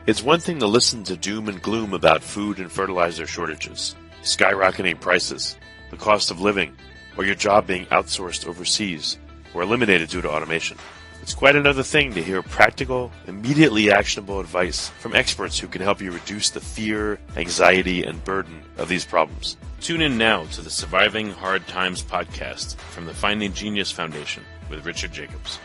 It's one thing to listen to doom and gloom about food and fertilizer shortages, skyrocketing prices, the cost of living, or your job being outsourced overseas or eliminated due to automation. It's quite another thing to hear practical, immediately actionable advice from experts who can help you reduce the fear, anxiety, and burden of these problems. Tune in now to the Surviving Hard Times podcast from the Finding Genius Foundation with Richard Jacobs.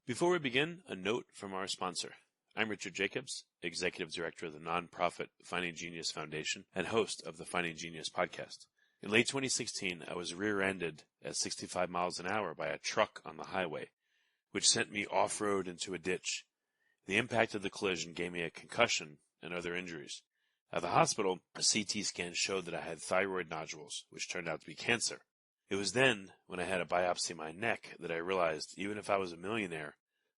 Before we begin, a note from our sponsor. I'm Richard Jacobs, Executive Director of the nonprofit Finding Genius Foundation and host of the Finding Genius podcast. In late 2016, I was rear-ended at 65 miles an hour by a truck on the highway, which sent me off-road into a ditch. The impact of the collision gave me a concussion and other injuries. At the hospital, a CT scan showed that I had thyroid nodules, which turned out to be cancer. It was then, when I had a biopsy of my neck, that I realized even if I was a millionaire,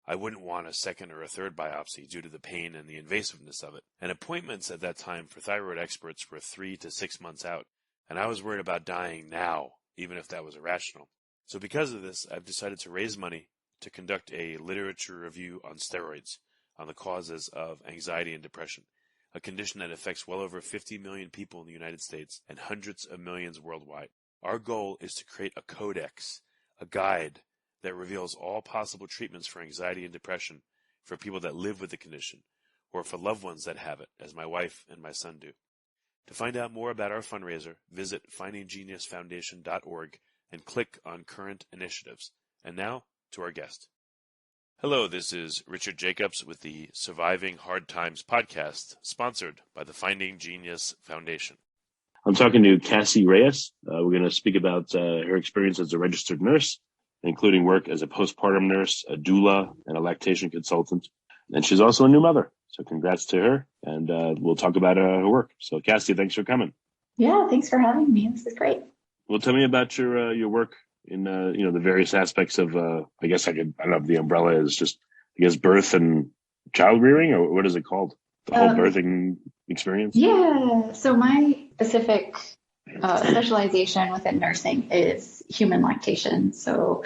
I wouldn't want a second or a third biopsy due to the pain and the invasiveness of it. And appointments at that time for thyroid experts were 3 to 6 months out, and I was worried about dying now, even if that was irrational. So because of this, I've decided to raise money to conduct a literature review on steroids, on the causes of anxiety and depression, a condition that affects well over 50 million people in the United States and hundreds of millions worldwide. Our goal is to create a codex, a guide that reveals all possible treatments for anxiety and depression for people that live with the condition, or for loved ones that have it, as my wife and my son do. To find out more about our fundraiser, visit findinggeniusfoundation.org and click on Current Initiatives. And now, to our guest. Hello, this is Richard Jacobs with the Surviving Hard Times podcast, sponsored by the Finding Genius Foundation. I'm talking to Kassi Reyes. We're going to speak about her experience as a registered nurse, including work as a postpartum nurse, a doula, and a lactation consultant. And she's also a new mother. So congrats to her. And we'll talk about her work. So Kassi, thanks for coming. Yeah, thanks for having me. This is great. Well, tell me about your work in the various aspects of I don't know if the umbrella is just birth and child rearing, or what is it called? The whole birthing experience? Yeah. So my specific specialization within nursing is human lactation. So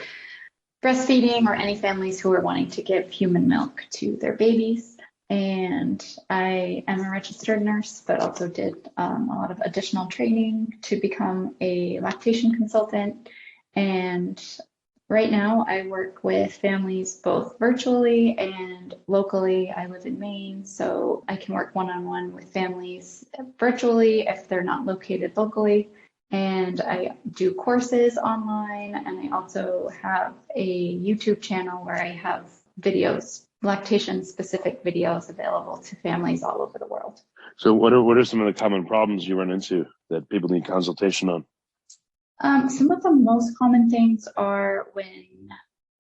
breastfeeding, or any families who are wanting to give human milk to their babies. And I am a registered nurse, but also did a lot of additional training to become a lactation consultant. And right now I work with families both virtually and locally. I live in Maine, so I can work one-on-one with families virtually if they're not located locally. And I do courses online, and I also have a YouTube channel where I have videos, lactation-specific videos available to families all over the world. So what are some of the common problems you run into that people need consultation on? Some of the most common things are when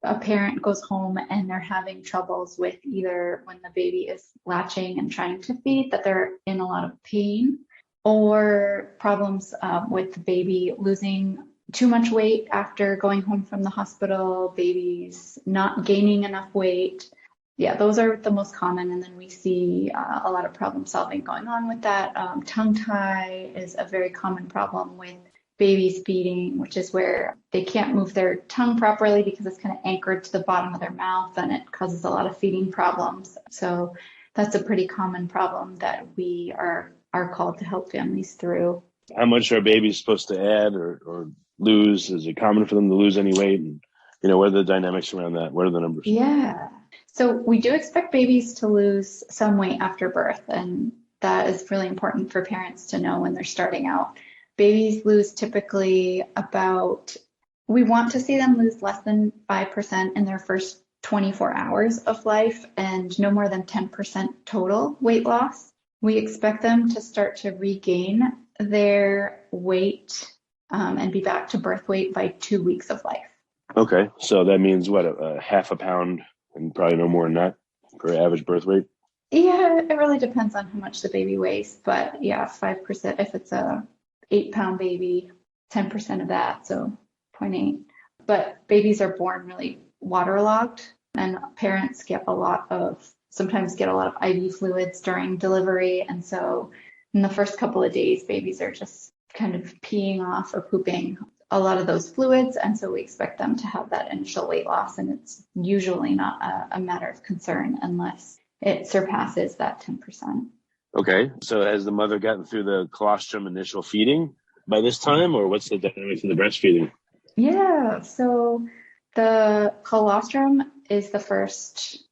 a parent goes home and they're having troubles with either when the baby is latching and trying to feed, that they're in a lot of pain, or problems with the baby losing too much weight after going home from the hospital, babies not gaining enough weight. Yeah, those are the most common. And then we see a lot of problem solving going on with that. Tongue tie is a very common problem with babies feeding, which is where they can't move their tongue properly because it's kind of anchored to the bottom of their mouth, and it causes a lot of feeding problems. So that's a pretty common problem that we are called to help families through. How much are babies supposed to add or lose? Is it common for them to lose any weight? And, what are the dynamics around that? What are the numbers? Yeah. So we do expect babies to lose some weight after birth, and that is really important for parents to know when they're starting out. Babies lose typically we want to see them lose less than 5% in their first 24 hours of life, and no more than 10% total weight loss. We expect them to start to regain their weight and be back to birth weight by 2 weeks of life. Okay, so that means what, a half a pound, and probably no more than that for average birth weight? Yeah, it really depends on how much the baby weighs, but yeah, 5% if it's a 8-pound baby, 10% of that, so 0.8. But babies are born really waterlogged, and parents sometimes get a lot of IV fluids during delivery. And so in the first couple of days, babies are just kind of peeing off or pooping a lot of those fluids. And so we expect them to have that initial weight loss. And it's usually not a matter of concern unless it surpasses that 10%. Okay. So has the mother gotten through the colostrum initial feeding by this time, or what's the dynamics of the breastfeeding? Yeah. So the colostrum is the first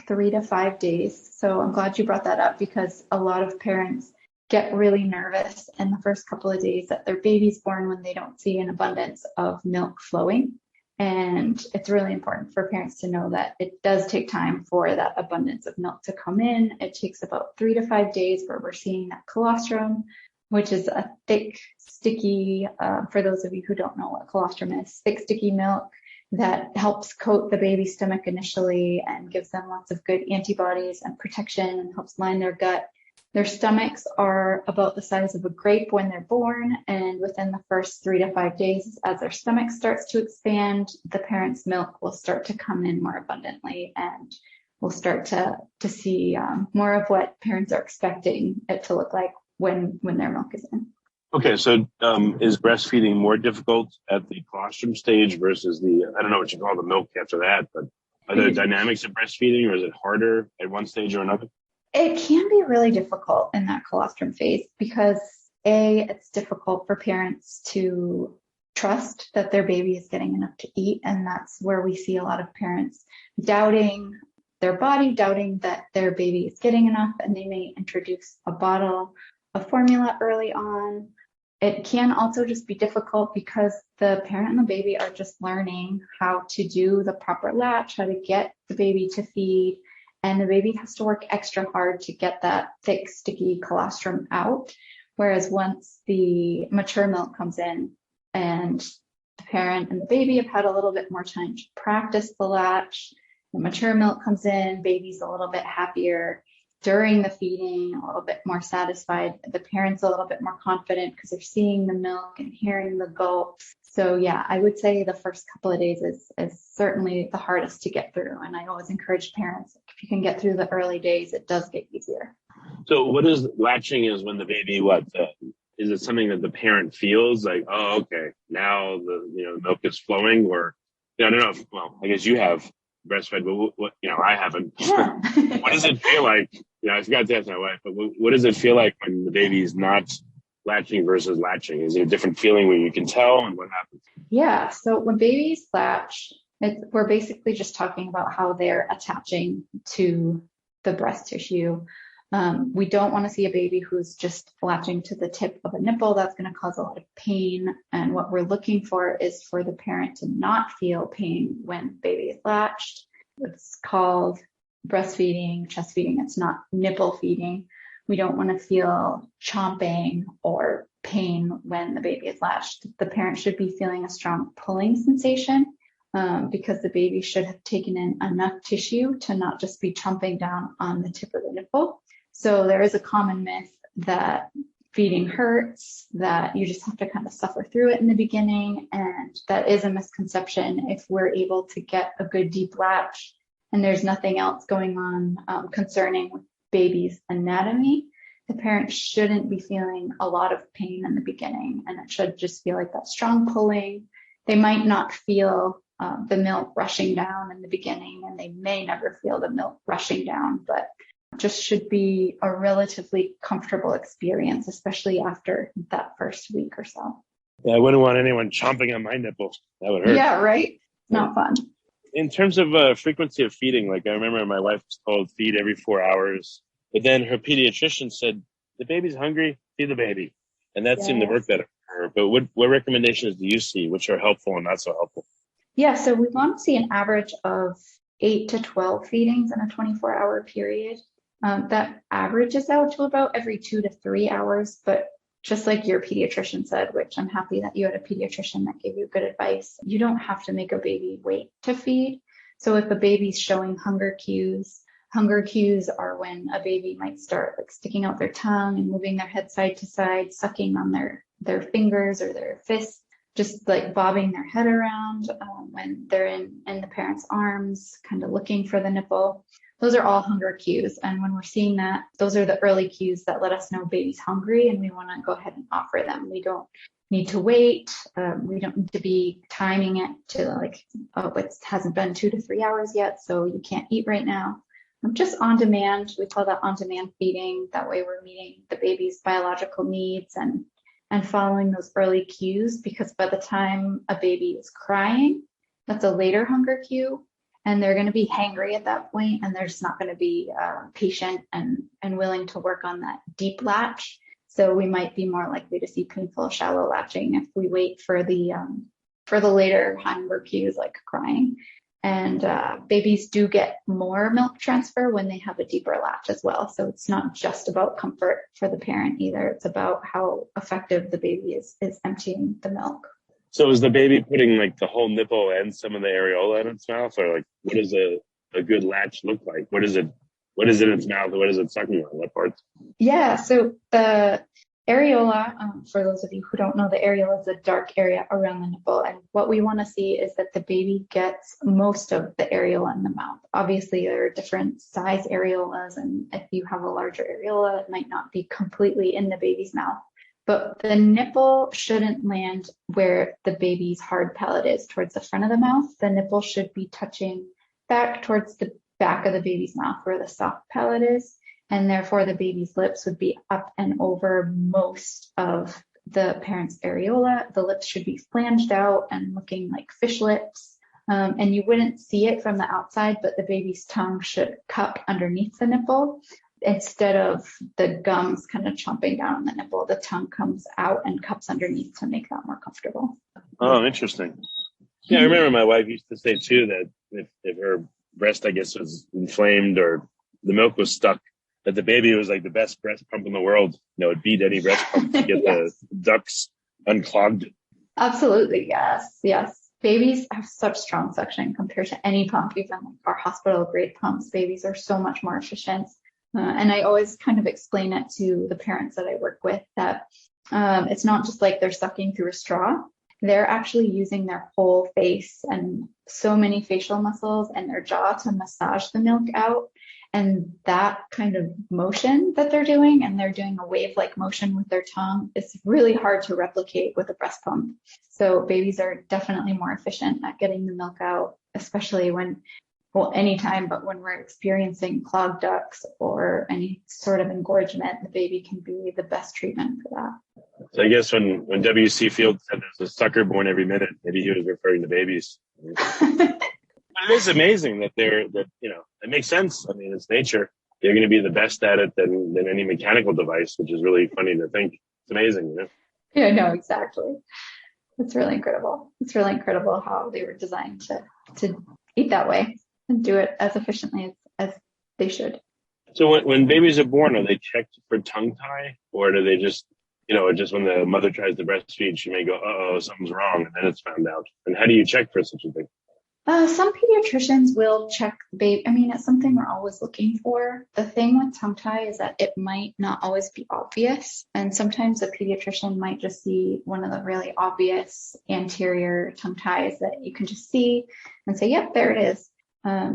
3 to 5 days. So I'm glad you brought that up because a lot of parents get really nervous in the first couple of days that their baby's born when they don't see an abundance of milk flowing. And it's really important for parents to know that it does take time for that abundance of milk to come in. It takes about 3 to 5 days where we're seeing that colostrum, which is a thick, sticky, for those of you who don't know what colostrum is, thick, sticky milk that helps coat the baby's stomach initially and gives them lots of good antibodies and protection and helps line their gut. Their stomachs are about the size of a grape when they're born, and within the first 3 to 5 days, as their stomach starts to expand, the parent's milk will start to come in more abundantly, and we'll start to see more of what parents are expecting it to look like when their milk is in. Okay, so is breastfeeding more difficult at the colostrum stage versus I don't know what you call the milk after that, but are there dynamics of breastfeeding, or is it harder at one stage or another? It can be really difficult in that colostrum phase because it's difficult for parents to trust that their baby is getting enough to eat. And that's where we see a lot of parents doubting their body, doubting that their baby is getting enough, and they may introduce a bottle of formula early on. It can also just be difficult because the parent and the baby are just learning how to do the proper latch, how to get the baby to feed. And the baby has to work extra hard to get that thick, sticky colostrum out. Whereas once the mature milk comes in and the parent and the baby have had a little bit more time to practice the latch, the mature milk comes in, baby's a little bit happier during the feeding, a little bit more satisfied. The parent's a little bit more confident because they're seeing the milk and hearing the gulps. So yeah, I would say the first couple of days is certainly the hardest to get through. And I always encourage parents, if you can get through the early days, it does get easier. So what is latching is when the baby, is it something that the parent feels like, oh, okay, now the milk is flowing, or, I don't know I guess you have breastfed, but I haven't. Yeah. What does it feel like? I forgot to ask my wife, but what does it feel like when the baby's not latching versus latching? Is it a different feeling when you can tell, and what happens? Yeah. So when babies latch, we're basically just talking about how they're attaching to the breast tissue. We don't want to see a baby who's just latching to the tip of a nipple. That's going to cause a lot of pain. And what we're looking for is for the parent to not feel pain when baby is latched. It's called breastfeeding, chest feeding. It's not nipple feeding. We don't want to feel chomping or pain when the baby is latched. The parent should be feeling a strong pulling sensation because the baby should have taken in enough tissue to not just be chomping down on the tip of the nipple. So there is a common myth that feeding hurts, that you just have to kind of suffer through it in the beginning. And that is a misconception. If we're able to get a good deep latch and there's nothing else going on concerning baby's anatomy, the parent shouldn't be feeling a lot of pain in the beginning. And it should just feel like that strong pulling. They might not feel the milk rushing down in the beginning, and they may never feel the milk rushing down, but just should be a relatively comfortable experience, especially after that first week or so. Yeah, I wouldn't want anyone chomping on my nipple. That would hurt. Yeah, right? Not fun. In terms of frequency of feeding, I remember my wife was told feed every 4 hours, but then her pediatrician said, the baby's hungry, feed the baby. And that seemed to work better for her. But what recommendations do you see, which are helpful and not so helpful? Yeah, so we want to see an average of 8 to 12 feedings in a 24-hour period. That averages out to about every 2 to 3 hours, but just like your pediatrician said, which I'm happy that you had a pediatrician that gave you good advice, you don't have to make a baby wait to feed. So if a baby's showing hunger cues are when a baby might start sticking out their tongue and moving their head side to side, sucking on their fingers or their fists, just bobbing their head around when they're in the parent's arms, kind of looking for the nipple. Those are all hunger cues. And when we're seeing that, those are the early cues that let us know baby's hungry and we want to go ahead and offer them. We don't need to wait. We don't need to be timing it to like, oh, it hasn't been 2 to 3 hours yet, so you can't eat right now. Just on demand. We call that on demand feeding. That way we're meeting the baby's biological needs and following those early cues, because by the time a baby is crying, that's a later hunger cue, and they're going to be hangry at that point, and they're just not going to be patient and willing to work on that deep latch. So we might be more likely to see painful shallow latching if we wait for the later hunger cues like crying. And babies do get more milk transfer when they have a deeper latch as well. So it's not just about comfort for the parent either. It's about how effective the baby is emptying the milk. So is the baby putting like the whole nipple and some of the areola in its mouth, or like what does a good latch look like? What is it in its mouth? What is it sucking on? What parts? Yeah, so the areola, for those of you who don't know, the areola is a dark area around the nipple. And what we want to see is that the baby gets most of the areola in the mouth. Obviously, there are different size areolas, and if you have a larger areola, it might not be completely in the baby's mouth. But the nipple shouldn't land where the baby's hard palate is, towards the front of the mouth. The nipple should be touching back towards the back of the baby's mouth where the soft palate is. And therefore, the baby's lips would be up and over most of the parent's areola. The lips should be flanged out and looking like fish lips. And you wouldn't see it from the outside, but the baby's tongue should cup underneath the nipple. Instead of the gums kind of chomping down on the nipple, the tongue comes out and cups underneath to make that more comfortable. Oh, interesting. Yeah, I remember my wife used to say too that if her breast, I guess, was inflamed or the milk was stuck, that the baby was like the best breast pump in the world. It beat any breast pump to get Yes. the ducts unclogged. Absolutely, yes. Babies have such strong suction compared to any pump, even like our hospital grade pumps. Babies are so much more efficient. And I always kind of explain it to the parents that I work with that it's not just like they're sucking through a straw. They're actually using their whole face and so many facial muscles and their jaw to massage the milk out. And that kind of motion that they're doing, and they're doing a wave-like motion with their tongue, is really hard to replicate with a breast pump. So babies are definitely more efficient at getting the milk out, especially anytime, but when we're experiencing clogged ducts or any sort of engorgement, the baby can be the best treatment for that. So I guess when W.C. Fields said there's a sucker born every minute, maybe he was referring to babies. It is amazing that it makes sense. I mean, it's nature. You're going to be the best at it than any mechanical device, which is really funny to think. It's amazing, Yeah, no, exactly. It's really incredible. It's really incredible how they were designed to eat that way and do it as efficiently as they should. So when babies are born, are they checked for tongue tie, or do they just when the mother tries to breastfeed, she may go, uh-oh, something's wrong, and then it's found out? And how do you check for such a thing? Some pediatricians will check the baby. I mean, it's something we're always looking for. The thing with tongue tie is that it might not always be obvious. And sometimes a pediatrician might just see one of the really obvious anterior tongue ties that you can just see and say, yep, there it is.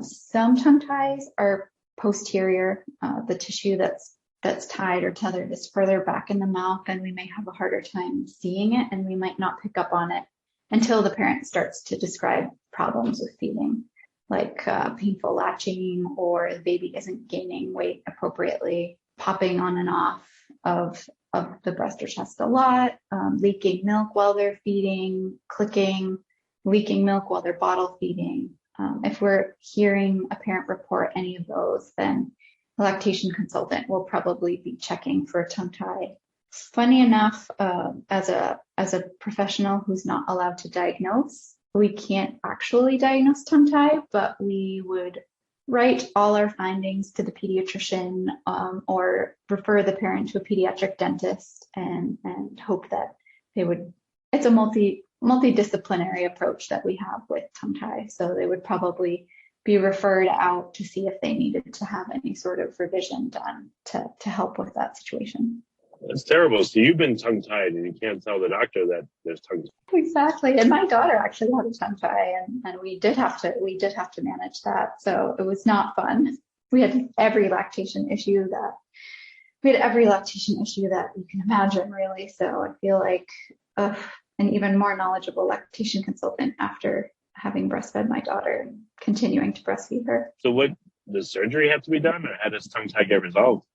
Some tongue ties are posterior. The tissue that's tied or tethered is further back in the mouth, and we may have a harder time seeing it, and we might not pick up on it until the parent starts to describe problems with feeding, like painful latching, or the baby isn't gaining weight appropriately, popping on and off of the breast or chest a lot, leaking milk while they're feeding, clicking, leaking milk while they're bottle feeding. If we're hearing a parent report any of those, then a lactation consultant will probably be checking for a tongue tie. Funny enough, as a professional who's not allowed to diagnose, we can't actually diagnose tongue tie, but we would write all our findings to the pediatrician or refer the parent to a pediatric dentist and hope that they would. It's a multidisciplinary approach that we have with tongue tie, so they would probably be referred out to see if they needed to have any sort of revision done to help with that situation. That's terrible. So you've been tongue-tied and you can't tell the doctor that there's tongue tie. Exactly. And my daughter actually had a tongue tie, and we did have to manage that. So it was not fun. We had every lactation issue that you can imagine, really. So I feel like an even more knowledgeable lactation consultant after having breastfed my daughter and continuing to breastfeed her. So does surgery have to be done, or how does tongue tie get resolved?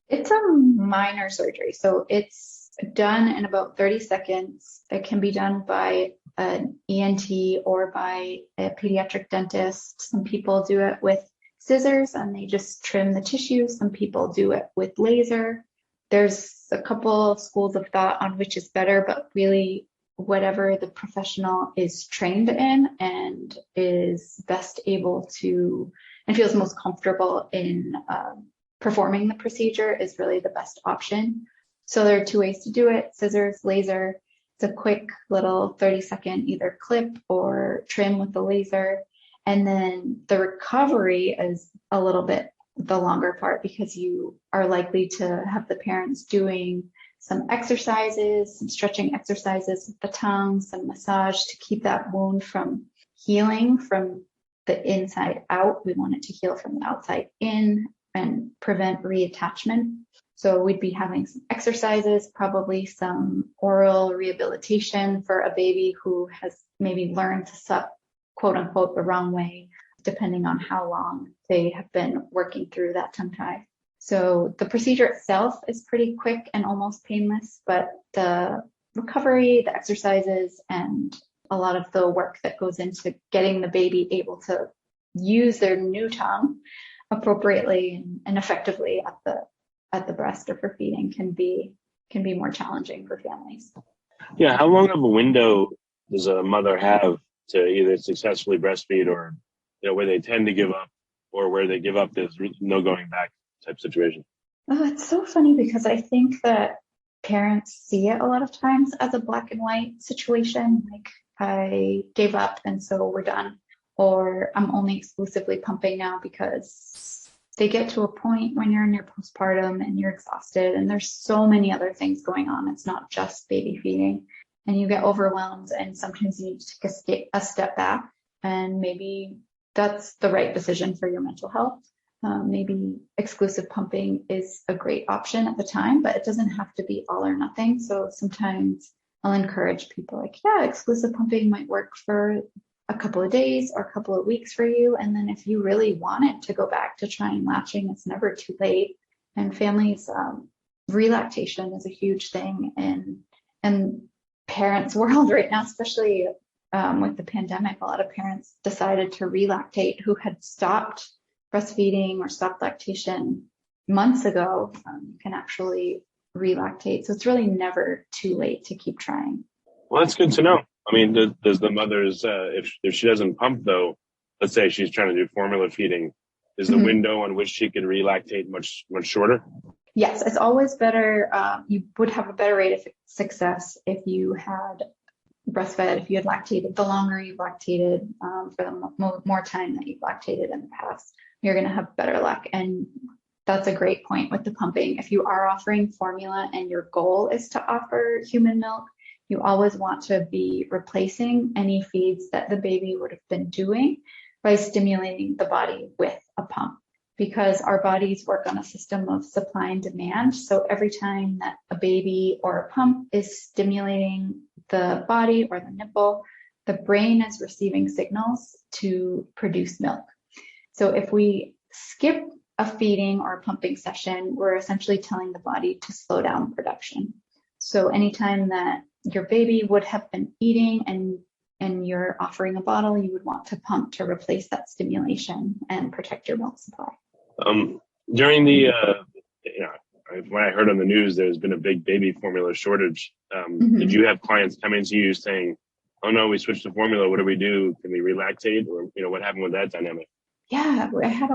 It's a minor surgery. So it's done in about 30 seconds. It can be done by an ENT or by a pediatric dentist. Some people do it with scissors and they just trim the tissue. Some people do it with laser. There's a couple of schools of thought on which is better, but really whatever the professional is trained in and is best able to and feels most comfortable in performing the procedure is really the best option. So there are two ways to do it: scissors, laser. It's a quick little 30-second either clip or trim with the laser. And then the recovery is a little bit the longer part, because you are likely to have the parents doing some exercises, some stretching exercises with the tongue, some massage to keep that wound from healing from the inside out. We want it to heal from the outside in and prevent reattachment. So we'd be having some exercises, probably some oral rehabilitation for a baby who has maybe learned to suck, quote unquote, the wrong way, depending on how long they have been working through that tongue tie. So the procedure itself is pretty quick and almost painless, but the recovery, the exercises, and a lot of the work that goes into getting the baby able to use their new tongue appropriately and effectively at the breast or for feeding can be more challenging for families. Yeah, how long of a window does a mother have to either successfully breastfeed, or where they tend to give up, or where they give up, there's no going back type situation? Oh, it's so funny because I think that parents see it a lot of times as a black and white situation, like I gave up and so we're done, or I'm only exclusively pumping now, because they get to a point when you're in your postpartum and you're exhausted and there's so many other things going on. It's not just baby feeding, and you get overwhelmed, and sometimes you need to take a step back, and maybe that's the right decision for your mental health. Maybe exclusive pumping is a great option at the time, but it doesn't have to be all or nothing. So sometimes I'll encourage people like, yeah, exclusive pumping might work for a couple of days or a couple of weeks for you. And then if you really wanted to go back to trying latching, it's never too late. And families, re-lactation is a huge thing in parents' world right now, especially with the pandemic. A lot of parents decided to re-lactate who had stopped breastfeeding or stopped lactation months ago. You can actually re-lactate. So it's really never too late to keep trying. Well, that's good to know. I mean, does the mother's, if she doesn't pump though, let's say she's trying to do formula feeding, is the window on which she can re-lactate much shorter? Yes, it's always better. You would have a better rate of success if you had breastfed, if you had lactated. The longer you've lactated, for the more time that you've lactated in the past, you're going to have better luck. And that's a great point with the pumping. If you are offering formula and your goal is to offer human milk, you always want to be replacing any feeds that the baby would have been doing by stimulating the body with a pump, because our bodies work on a system of supply and demand. So every time that a baby or a pump is stimulating the body or the nipple, the brain is receiving signals to produce milk. So if we skip a feeding or a pumping session, we're essentially telling the body to slow down production. So anytime that your baby would have been eating and you're offering a bottle, you would want to pump to replace that stimulation and protect your milk supply. During the, when I heard on the news, there's been a big baby formula shortage. Did you have clients coming to you saying, oh no, we switched to formula, what do we do? Can we relactate? Or, what happened with that dynamic? Yeah, I had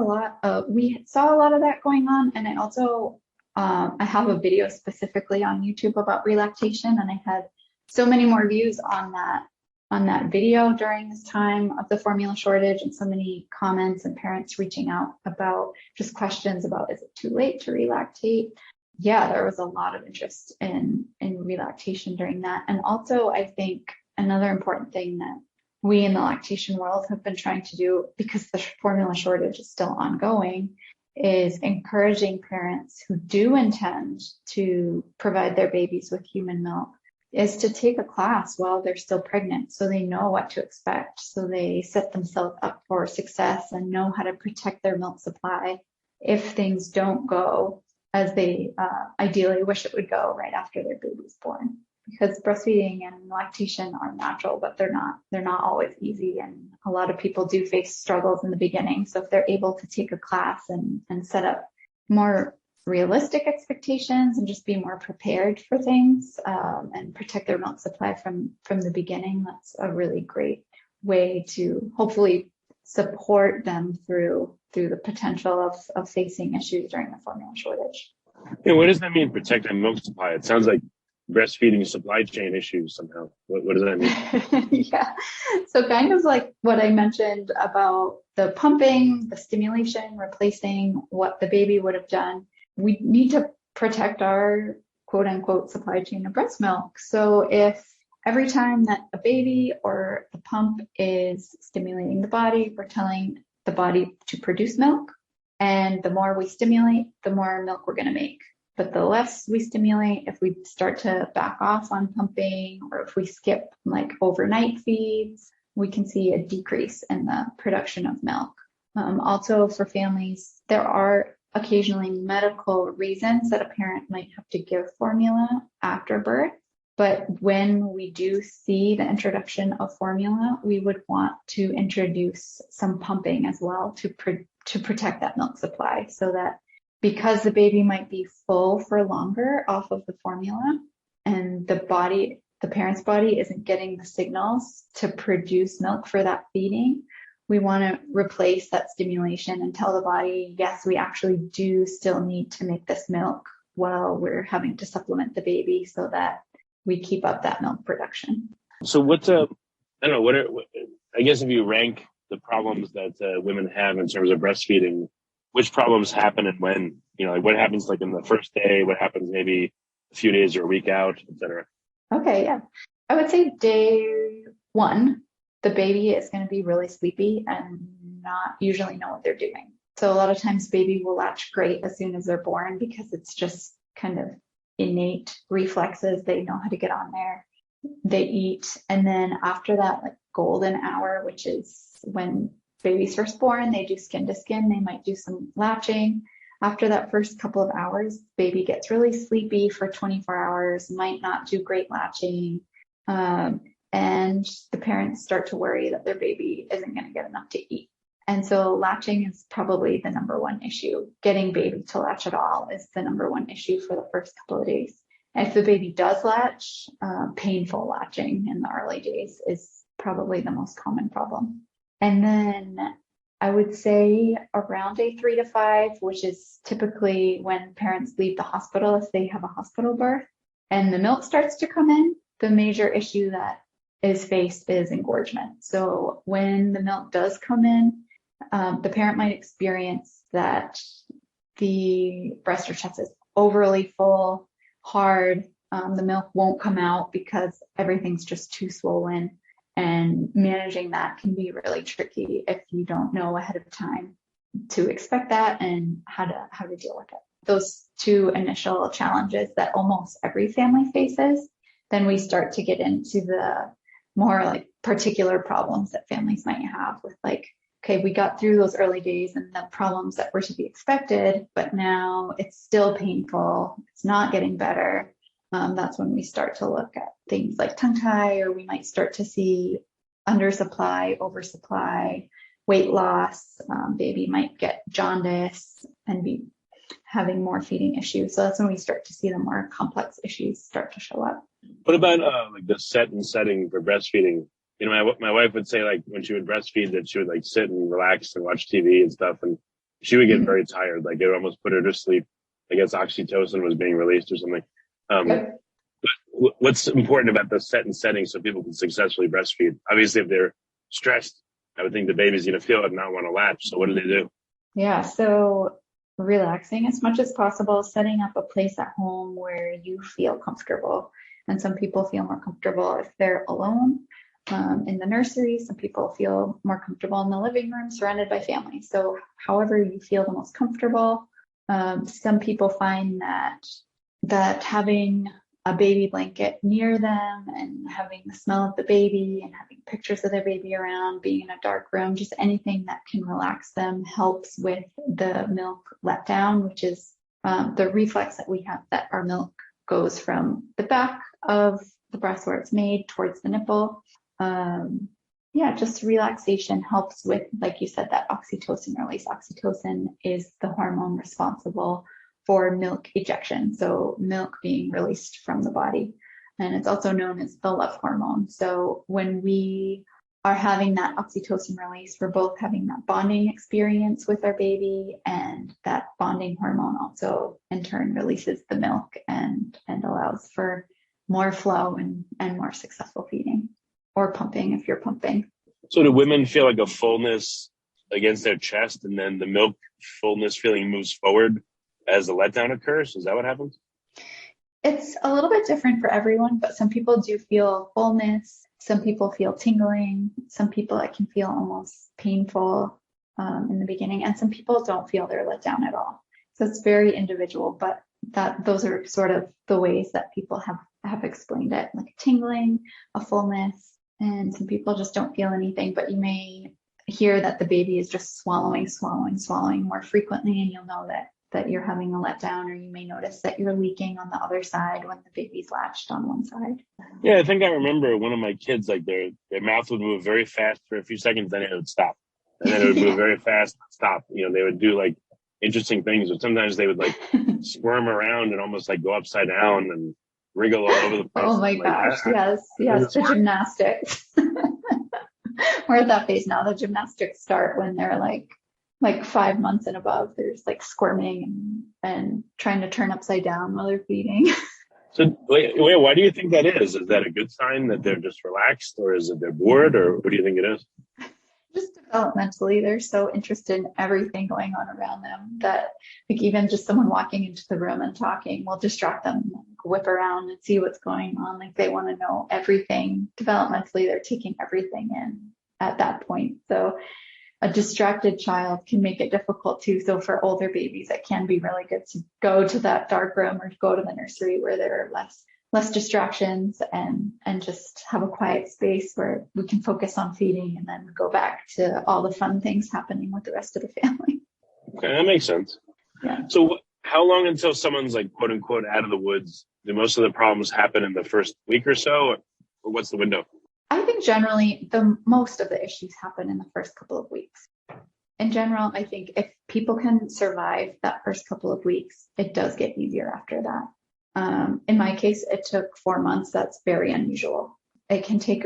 we saw a lot of that going on. And I also, I have a video specifically on YouTube about relactation, and I had so many more views on that video during this time of the formula shortage, and so many comments and parents reaching out about just questions about, is it too late to relactate? Yeah, there was a lot of interest in relactation during that. And also, I think another important thing that we in the lactation world have been trying to do, because the formula shortage is still ongoing, is encouraging parents who do intend to provide their babies with human milk is to take a class while they're still pregnant so they know what to expect. So they set themselves up for success and know how to protect their milk supply if things don't go as they ideally wish it would go right after their baby's born. Because breastfeeding and lactation are natural, but they're not always easy. And a lot of people do face struggles in the beginning. So if they're able to take a class and set up more realistic expectations and just be more prepared for things and protect their milk supply from the beginning, that's a really great way to hopefully support them through the potential of facing issues during the formula shortage. Yeah, what does that mean, protect the milk supply? It sounds like breastfeeding supply chain issues somehow. What does that mean? Yeah. So kind of like what I mentioned about the pumping, the stimulation, replacing what the baby would have done. We need to protect our quote unquote supply chain of breast milk. So if every time that a baby or the pump is stimulating the body, we're telling the body to produce milk. And the more we stimulate, the more milk we're going to make. But the less we stimulate, if we start to back off on pumping or if we skip like overnight feeds, we can see a decrease in the production of milk. Also for families, there are occasionally medical reasons that a parent might have to give formula after birth. But when we do see the introduction of formula, we would want to introduce some pumping as well to protect that milk supply, so that because the baby might be full for longer off of the formula and the parent's body isn't getting the signals to produce milk for that feeding, we want to replace that stimulation and tell the body, yes, we actually do still need to make this milk while we're having to supplement the baby so that we keep up that milk production. So I guess if you rank the problems that women have in terms of breastfeeding, which problems happen and when? Like what happens like in the first day, what happens maybe a few days or a week out, et cetera? Okay, yeah. I would say day 1, the baby is going to be really sleepy and not usually know what they're doing. So a lot of times baby will latch great as soon as they're born because it's just kind of innate reflexes. They know how to get on there. They eat. And then after that, like golden hour, which is when baby's first born, they do skin to skin. They might do some latching. After that first couple of hours, baby gets really sleepy for 24 hours, might not do great latching. And the parents start to worry that their baby isn't going to get enough to eat. And so latching is probably the number one issue. Getting baby to latch at all is the number one issue for the first couple of days. And if the baby does latch, painful latching in the early days is probably the most common problem. And then I would say around day 3 to 5, which is typically when parents leave the hospital if they have a hospital birth, and the milk starts to come in, the major issue that is faced is engorgement. So when the milk does come in, the parent might experience that the breast or chest is overly full, hard. The milk won't come out because everything's just too swollen. And managing that can be really tricky if you don't know ahead of time to expect that and how to deal with it. Those 2 initial challenges that almost every family faces, then we start to get into the more like particular problems that families might have with like, okay, we got through those early days and the problems that were to be expected, but now it's still painful. It's not getting better. That's when we start to look at things like tongue tie, or we might start to see undersupply, oversupply, weight loss. Baby might get jaundice and be having more feeding issues. So that's when we start to see the more complex issues start to show up. What about like the set and setting for breastfeeding? My wife would say like when she would breastfeed that she would like sit and relax and watch TV and stuff, and she would get very tired. Like it would almost put her to sleep. I guess oxytocin was being released or something. What's important about the set and setting so people can successfully breastfeed? Obviously, if they're stressed, I would think the baby's going to feel it and not want to latch. So what do they do? Yeah, so relaxing as much as possible, setting up a place at home where you feel comfortable. And some people feel more comfortable if they're alone in the nursery. Some people feel more comfortable in the living room surrounded by family. So however you feel the most comfortable. Some people find that having a baby blanket near them and having the smell of the baby and having pictures of their baby around, being in a dark room, just anything that can relax them helps with the milk letdown, which is the reflex that we have, that our milk goes from the back of the breast where it's made towards the nipple. Just relaxation helps with, like you said, that oxytocin release. Oxytocin is the hormone responsible for milk ejection, so milk being released from the body. And it's also known as the love hormone. So when we are having that oxytocin release, we're both having that bonding experience with our baby, and that bonding hormone also in turn releases the milk and allows for more flow and more successful feeding or pumping if you're pumping. So do women feel like a fullness against their chest, and then the milk fullness feeling moves forward as the letdown occurs? Is that what happens? It's a little bit different for everyone, but some people do feel fullness. Some people feel tingling. Some people it can feel almost painful in the beginning, and some people don't feel their letdown at all. So it's very individual, but those are sort of the ways that people have explained it, like tingling, a fullness, and some people just don't feel anything, but you may hear that the baby is just swallowing more frequently, and you'll know that you're having a letdown, or you may notice that you're leaking on the other side when the baby's latched on one side. Yeah, I think I remember one of my kids, like their mouth would move very fast for a few seconds, then it would stop. And then it would move very fast, stop. They would do like interesting things, but sometimes they would like squirm around and almost like go upside down and wriggle all over the place. Oh my gosh, yes, the gymnastics. We're at that phase now. The gymnastics start when they're like 5 months and above. They're just like squirming and trying to turn upside down while they're feeding. So wait, why do you think that is? Is that a good sign that they're just relaxed, or is it they're bored, or what do you think it is? Just developmentally, they're so interested in everything going on around them that like even just someone walking into the room and talking will distract them, like, whip around and see what's going on. Like they want to know everything. Developmentally, they're taking everything in at that point. So a distracted child can make it difficult too. So for older babies, it can be really good to go to that dark room or to go to the nursery where there are less distractions and just have a quiet space where we can focus on feeding and then go back to all the fun things happening with the rest of the family. Okay, that makes sense. Yeah. So how long until someone's like quote unquote out of the woods? Do most of the problems happen in the first week or so, or what's the window? I think generally most of the issues happen in the first couple of weeks. In general, I think if people can survive that first couple of weeks, it does get easier after that. In my case, it took 4 months. That's very unusual. It can take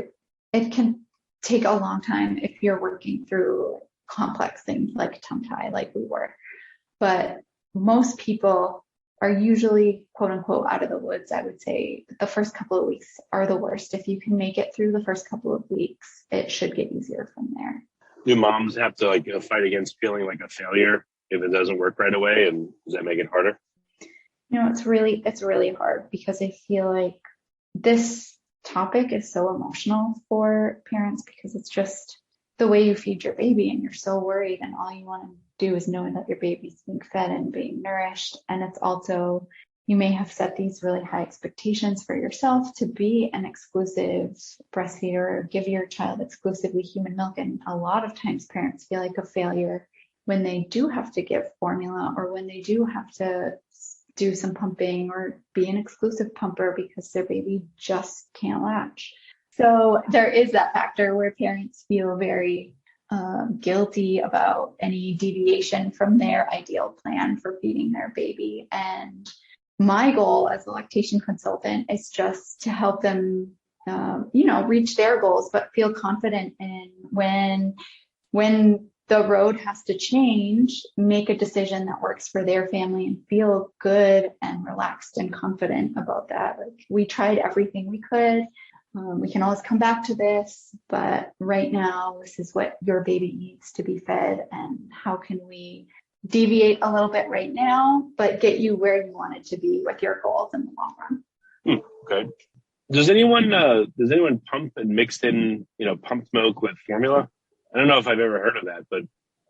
a long time if you're working through complex things like tongue tie, like we were. But most people are usually quote unquote out of the woods. I would say the first couple of weeks are the worst. If you can make it through the first couple of weeks, it should get easier from there. Do moms have to fight against feeling like a failure if it doesn't work right away? And does that make it harder? It's really hard because I feel like this topic is so emotional for parents because it's just the way you feed your baby and you're so worried and all you want to do is know that your baby's being fed and being nourished. And it's also, you may have set these really high expectations for yourself to be an exclusive breastfeeder or give your child exclusively human milk. And a lot of times parents feel like a failure when they do have to give formula or when they do have to do some pumping or be an exclusive pumper because their baby just can't latch. So there is that factor where parents feel very guilty about any deviation from their ideal plan for feeding their baby. And my goal as a lactation consultant is just to help them, reach their goals, but feel confident in when the road has to change, make a decision that works for their family and feel good and relaxed and confident about that. Like we tried everything we could. We can always come back to this, but right now, this is what your baby needs to be fed. And how can we deviate a little bit right now, but get you where you want it to be with your goals in the long run? Okay. Does anyone pump and mix in, pumped milk with formula? I don't know if I've ever heard of that, but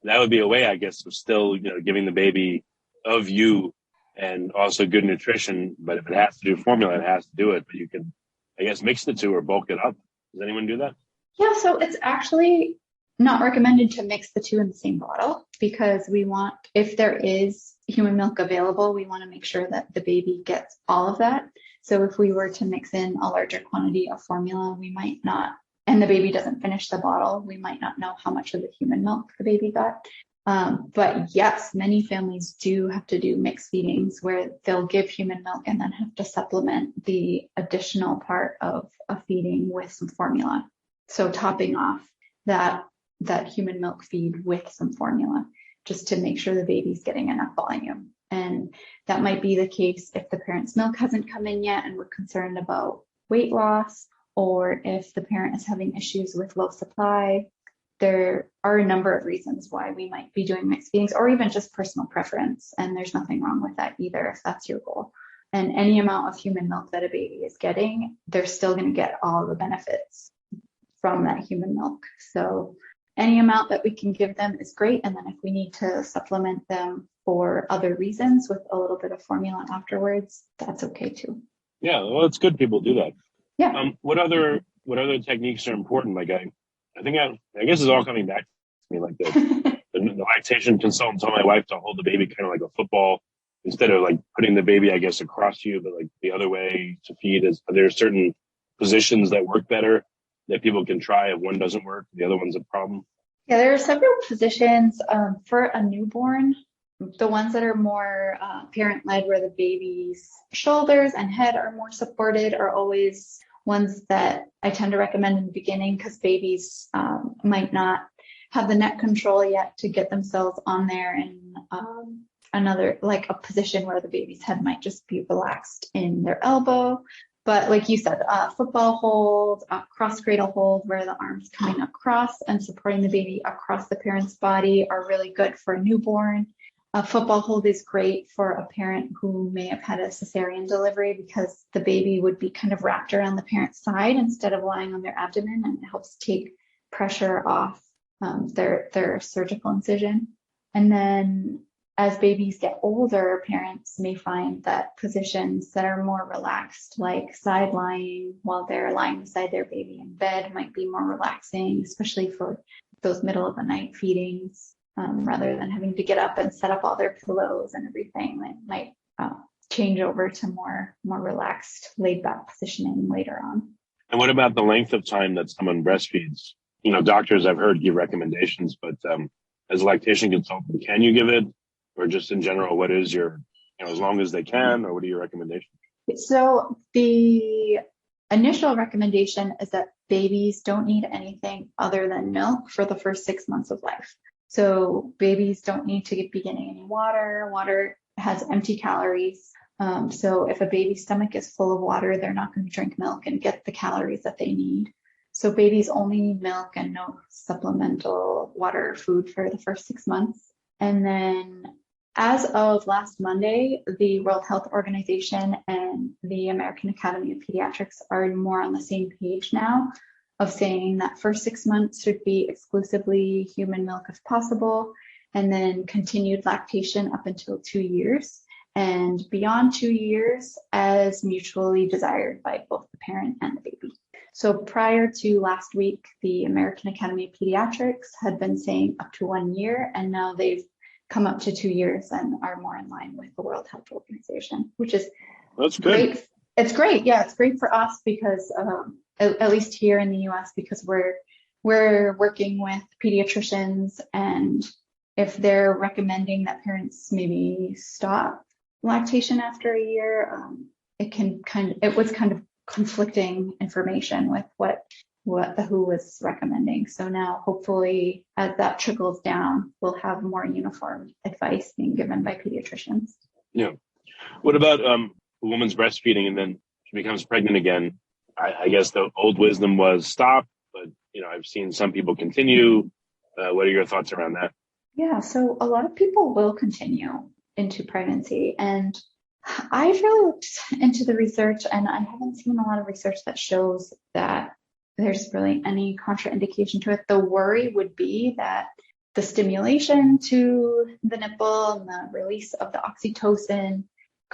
that would be a way, I guess, of still, giving the baby of you and also good nutrition. But if it has to do formula, it has to do it. But you can, I guess, mix the two or bulk it up. Does anyone do that? Yeah, so it's actually not recommended to mix the two in the same bottle because we want, if there is human milk available, we want to make sure that the baby gets all of that. So if we were to mix in a larger quantity of formula, we might not, and the baby doesn't finish the bottle, we might not know how much of the human milk the baby got. But yes, many families do have to do mixed feedings where they'll give human milk and then have to supplement the additional part of a feeding with some formula. So topping off that human milk feed with some formula just to make sure the baby's getting enough volume. And that might be the case if the parent's milk hasn't come in yet and we're concerned about weight loss, or if the parent is having issues with low supply. There are a number of reasons why we might be doing mixed feedings, or even just personal preference. And there's nothing wrong with that either if that's your goal. And any amount of human milk that a baby is getting, they're still going to get all the benefits from that human milk. So any amount that we can give them is great. And then if we need to supplement them for other reasons with a little bit of formula afterwards, that's okay too. Yeah, well, it's good people do that. Yeah. What other techniques are important? Like I guess it's all coming back to me. Like the lactation consultant told my wife to hold the baby kind of like a football instead of like putting the baby, I guess, across you, but like the other way to feed. Are there certain positions that work better that people can try if one doesn't work, the other one's a problem? Yeah, there are several positions for a newborn. The ones that are more parent-led, where the baby's shoulders and head are more supported, are always ones that I tend to recommend in the beginning because babies might not have the neck control yet to get themselves on there in another, like a position where the baby's head might just be relaxed in their elbow. But like you said, football hold, cross cradle hold, where the arms coming across and supporting the baby across the parent's body are really good for a newborn. A football hold is great for a parent who may have had a cesarean delivery because the baby would be kind of wrapped around the parent's side instead of lying on their abdomen, and it helps take pressure off their surgical incision. And then as babies get older, parents may find that positions that are more relaxed, like side lying while they're lying beside their baby in bed, might be more relaxing, especially for those middle of the night feedings, rather than having to get up and set up all their pillows and everything. They might change over to more relaxed, laid back positioning later on. And what about the length of time that someone breastfeeds? You know, doctors I've heard give recommendations, but as a lactation consultant, can you give it? Or just in general, what is your, as long as they can, or what are your recommendations? So the initial recommendation is that babies don't need anything other than milk for the first 6 months of life. So babies don't need to be getting any water. Water has empty calories. So if a baby's stomach is full of water, they're not going to drink milk and get the calories that they need. So babies only need milk and no supplemental water or food for the first 6 months. And then as of last Monday, the World Health Organization and the American Academy of Pediatrics are more on the same page now of saying that first 6 months should be exclusively human milk if possible, and then continued lactation up until 2 years, and beyond 2 years as mutually desired by both the parent and the baby. So prior to last week, the American Academy of Pediatrics had been saying up to 1 year, and now they've come up to 2 years and are more in line with the World Health Organization, which is That's great. good. It's great. Yeah, it's great for us because at least here in the US, because we're working with pediatricians, and if they're recommending that parents maybe stop lactation after a year, it was kind of conflicting information with what the WHO was recommending. So now hopefully as that trickles down, we'll have more uniform advice being given by pediatricians. Yeah. What about a woman's breastfeeding and then she becomes pregnant again? I guess the old wisdom was stop, but I've seen some people continue. What are your thoughts around that? Yeah, so a lot of people will continue into pregnancy, and I've really looked into the research, and I haven't seen a lot of research that shows that there's really any contraindication to it. The worry would be that the stimulation to the nipple and the release of the oxytocin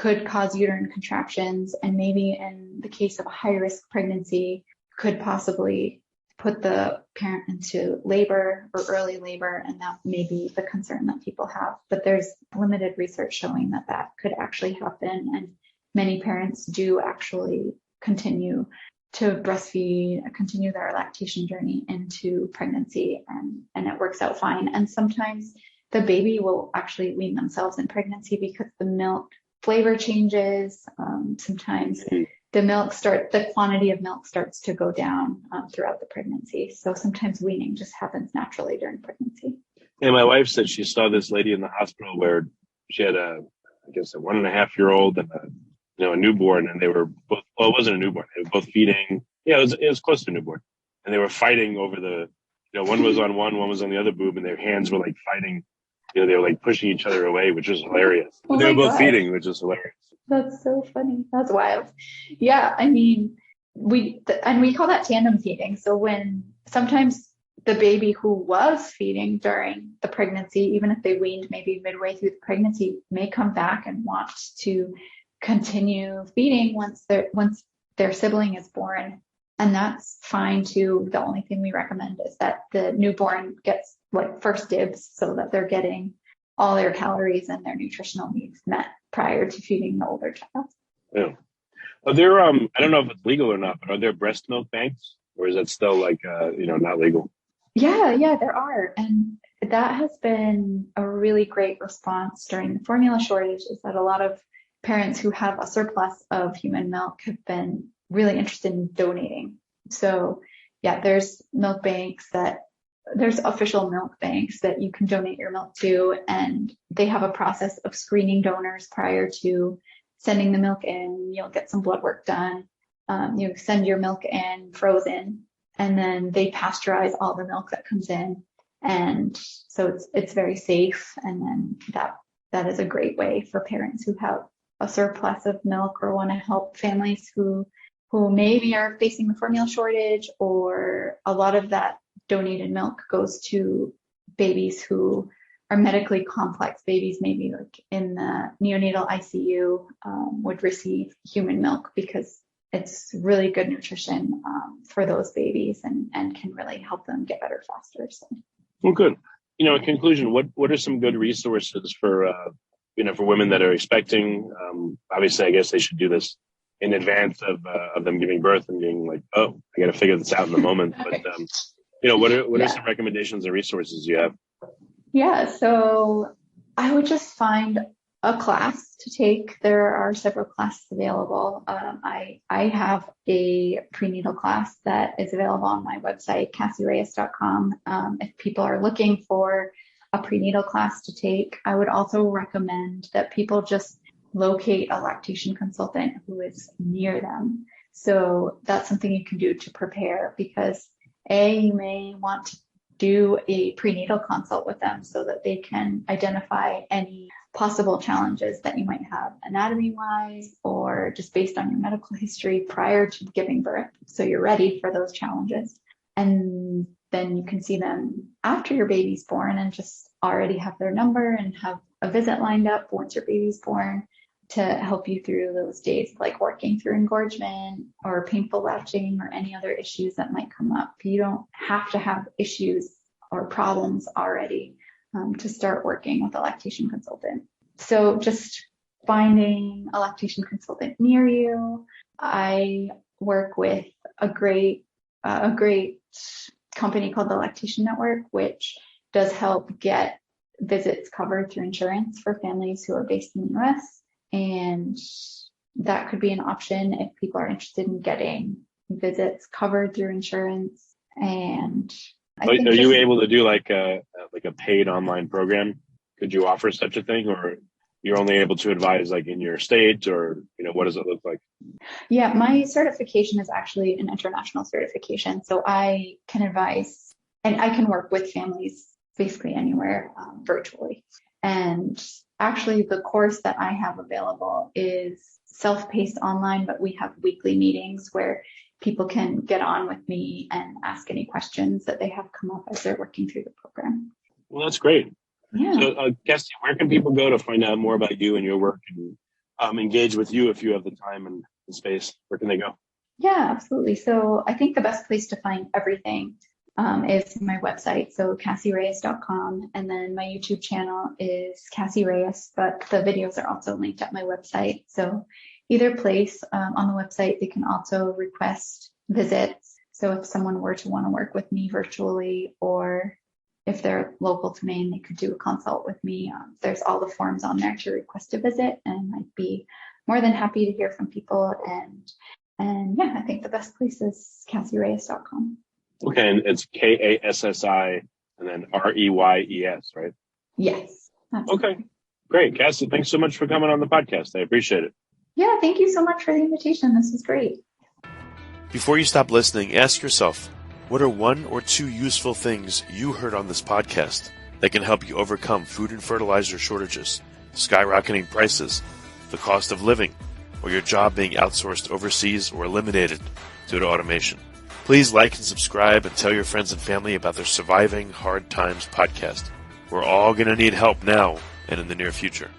could cause uterine contractions, and maybe in the case of a high-risk pregnancy, could possibly put the parent into labor or early labor, and that may be the concern that people have. But there's limited research showing that that could actually happen, and many parents do actually continue to breastfeed, continue their lactation journey into pregnancy, and it works out fine. And sometimes the baby will actually wean themselves in pregnancy because the milk flavor changes. Sometimes the quantity of milk starts to go down throughout the pregnancy. So sometimes weaning just happens naturally during pregnancy. And my wife said she saw this lady in the hospital where she had a 1.5-year-old and a newborn, and they were both, well, it wasn't a newborn. They were both feeding. Yeah, it was close to a newborn. And they were fighting over one was on one was on the other boob, and their hands were like fighting. They were like pushing each other away, which was hilarious. Oh they were both God. feeding, which was hilarious. That's so funny. That's wild. Yeah, I mean, we call that tandem feeding. So when sometimes the baby who was feeding during the pregnancy, even if they weaned maybe midway through the pregnancy, may come back and want to continue feeding once their sibling is born. And that's fine too. The only thing we recommend is that the newborn gets like first dibs so that they're getting all their calories and their nutritional needs met prior to feeding the older child. Yeah. Are there, I don't know if it's legal or not, but are there breast milk banks, or is that still like, not legal? Yeah, there are. And that has been a really great response during the formula shortage, is that a lot of parents who have a surplus of human milk have been really interested in donating. So yeah, there's official milk banks that you can donate your milk to, and they have a process of screening donors prior to sending the milk in. You'll get some blood work done. You send your milk in frozen, and then they pasteurize all the milk that comes in. And so it's very safe. And then that is a great way for parents who have a surplus of milk or want to help families who maybe are facing the formula shortage, or a lot of that donated milk goes to babies who are medically complex babies, maybe like in the neonatal ICU, would receive human milk because it's really good nutrition for those babies and can really help them get better faster. So. Well, good. In conclusion, what are some good resources for women that are expecting? Obviously, I guess they should do this in advance of them giving birth and being like, oh, I got to figure this out in the moment. But what are some recommendations and resources you have? Yeah, so I would just find a class to take. There are several classes available. I have a prenatal class that is available on my website, kassireyes.com. If people are looking for a prenatal class to take, I would also recommend that people just locate a lactation consultant who is near them. So that's something you can do to prepare, because you may want to do a prenatal consult with them so that they can identify any possible challenges that you might have anatomy-wise or just based on your medical history prior to giving birth. So you're ready for those challenges. And then you can see them after your baby's born and just already have their number and have a visit lined up once your baby's born to help you through those days, like working through engorgement or painful latching or any other issues that might come up. You don't have to have issues or problems already to start working with a lactation consultant. So just finding a lactation consultant near you. I work with a great company called the Lactation Network, which does help get visits covered through insurance for families who are based in the US. And that could be an option if people are interested in getting visits covered through insurance. And are you able to do like a paid online program? Could you offer such a thing, or you're only able to advise like in your state, or what does it look like? Yeah, my certification is actually an international certification, so I can advise and I can work with families basically anywhere virtually. And actually, the course that I have available is self-paced online, but we have weekly meetings where people can get on with me and ask any questions that they have come up as they're working through the program. Well, that's great. Yeah. So, Kassi, where can people go to find out more about you and your work? And engage with you if you have the time and space? Where can they go? Yeah, absolutely. So I think the best place to find everything is my website, so kassireyes.com, and then my YouTube channel is Kassi Reyes, but the videos are also linked at my website. So either place on the website, they can also request visits. So if someone were to want to work with me virtually, or if they're local to Maine, they could do a consult with me. There's all the forms on there to request a visit, and I'd be more than happy to hear from people. And yeah, I think the best place is kassireyes.com. Okay, and it's Kassi and then Reyes, right? Yes. Absolutely. Okay, great. Kassi, thanks so much for coming on the podcast. I appreciate it. Yeah, thank you so much for the invitation. This was great. Before you stop listening, ask yourself, what are 1 or 2 useful things you heard on this podcast that can help you overcome food and fertilizer shortages, skyrocketing prices, the cost of living, or your job being outsourced overseas or eliminated due to automation? Please like and subscribe and tell your friends and family about their Surviving Hard Times podcast. We're all going to need help now and in the near future.